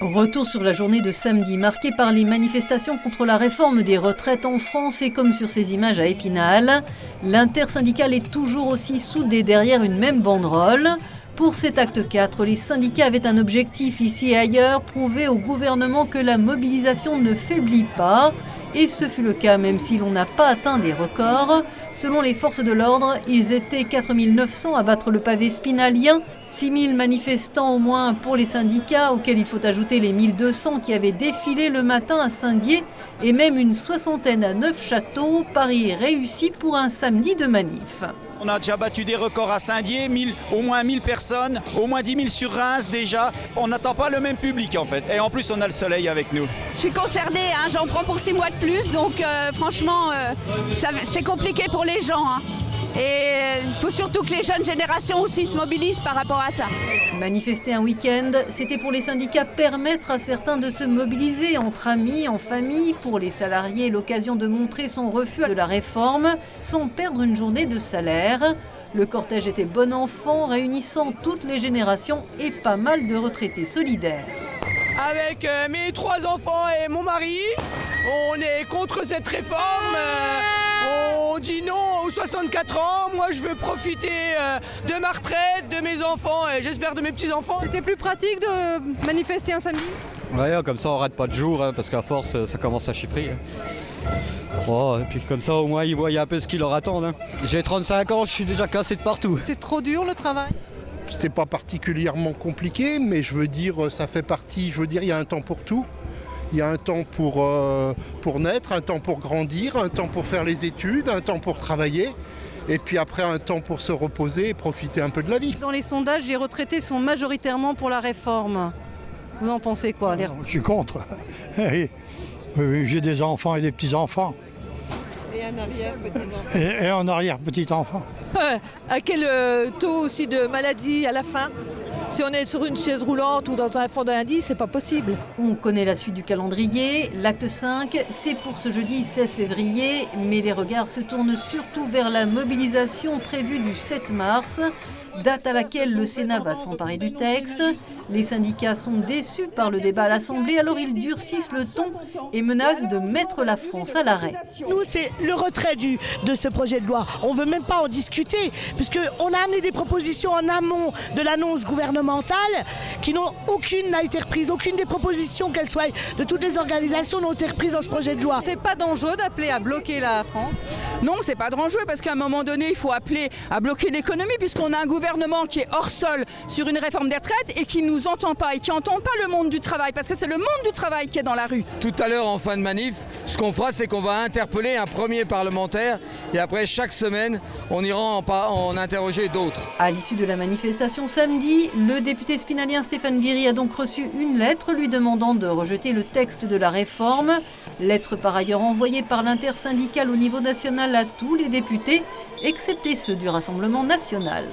Retour sur la journée de samedi, marquée par les manifestations contre la réforme des retraites en France et comme sur ces images à Épinal, l'intersyndicale est toujours aussi soudée derrière une même banderole. Pour cet acte 4, les syndicats avaient un objectif ici et ailleurs, prouver au gouvernement que la mobilisation ne faiblit pas. Et ce fut le cas, même si l'on n'a pas atteint des records. Selon les forces de l'ordre, ils étaient 4 900 à battre le pavé spinalien, 6 000 manifestants au moins pour les syndicats, auxquels il faut ajouter les 1 200 qui avaient défilé le matin à Saint-Dié, et même une soixantaine à Neufchâteau. Paris est réussi pour un samedi de manif. On a déjà battu des records à Saint-Dié, au moins 1000 personnes, au moins 10 000 sur Reims déjà. On n'attend pas le même public en fait. Et en plus, on a le soleil avec nous. Je suis concernée, hein, j'en prends pour 6 mois de plus, donc franchement, c'est compliqué pour les gens. Hein. Et il faut surtout que les jeunes générations aussi se mobilisent par rapport à ça. Manifester un week-end, c'était pour les syndicats permettre à certains de se mobiliser entre amis, en famille, pour les salariés l'occasion de montrer son refus de la réforme sans perdre une journée de salaire. Le cortège était bon enfant, réunissant toutes les générations et pas mal de retraités solidaires. Avec mes 3 enfants et mon mari, on est contre cette réforme. On dit non aux 64 ans. Moi, je veux profiter de ma retraite, de mes enfants et j'espère de mes petits-enfants. C'était plus pratique de manifester un samedi ? Ouais, comme ça on rate pas de jour, hein, parce qu'à force ça commence à chiffrer. Oh, et puis comme ça au moins ils voient un peu ce qui leur attend. Hein. J'ai 35 ans, je suis déjà cassé de partout. C'est trop dur le travail ? C'est pas particulièrement compliqué, mais je veux dire, ça fait partie, il y a un temps pour tout. Il y a un temps pour naître, un temps pour grandir, un temps pour faire les études, un temps pour travailler. Et puis après, un temps pour se reposer et profiter un peu de la vie. Dans les sondages, les retraités sont majoritairement pour la réforme. Vous en pensez quoi ? Je suis contre. J'ai des enfants et des petits-enfants. Et un arrière-petit-enfant. Et un arrière-petit-enfant. À quel taux aussi de maladie à la fin ? Si on est sur une chaise roulante ou dans un fonds d'indice, c'est pas possible. On connaît la suite du calendrier. L'acte 5, c'est pour ce jeudi 16 février, mais les regards se tournent surtout vers la mobilisation prévue du 7 mars, date à laquelle le Sénat va s'emparer du texte. Les syndicats sont déçus par le débat à l'Assemblée, alors ils durcissent le ton et menacent de mettre la France à l'arrêt. Nous, c'est le retrait de ce projet de loi. On ne veut même pas en discuter, puisqu'on a amené des propositions en amont de l'annonce gouvernementale qui n'ont aucune n'a été reprise. Aucune des propositions, qu'elles soient de toutes les organisations, n'ont été reprises dans ce projet de loi. C'est pas dangereux d'appeler à bloquer la France ? Non, c'est pas dangereux parce qu'à un moment donné, il faut appeler à bloquer l'économie puisqu'on a un gouvernement qui est hors sol sur une réforme des retraites et qui ne nous entend pas et qui n'entend pas le monde du travail parce que c'est le monde du travail qui est dans la rue. Tout à l'heure en fin de manif, ce qu'on fera c'est qu'on va interpeller un premier parlementaire et après chaque semaine on ira en interroger d'autres. À l'issue de la manifestation samedi, le député spinalien Stéphane Viry a donc reçu une lettre lui demandant de rejeter le texte de la réforme. Lettre par ailleurs envoyée par l'intersyndicale au niveau national à tous les députés, excepté ceux du Rassemblement national.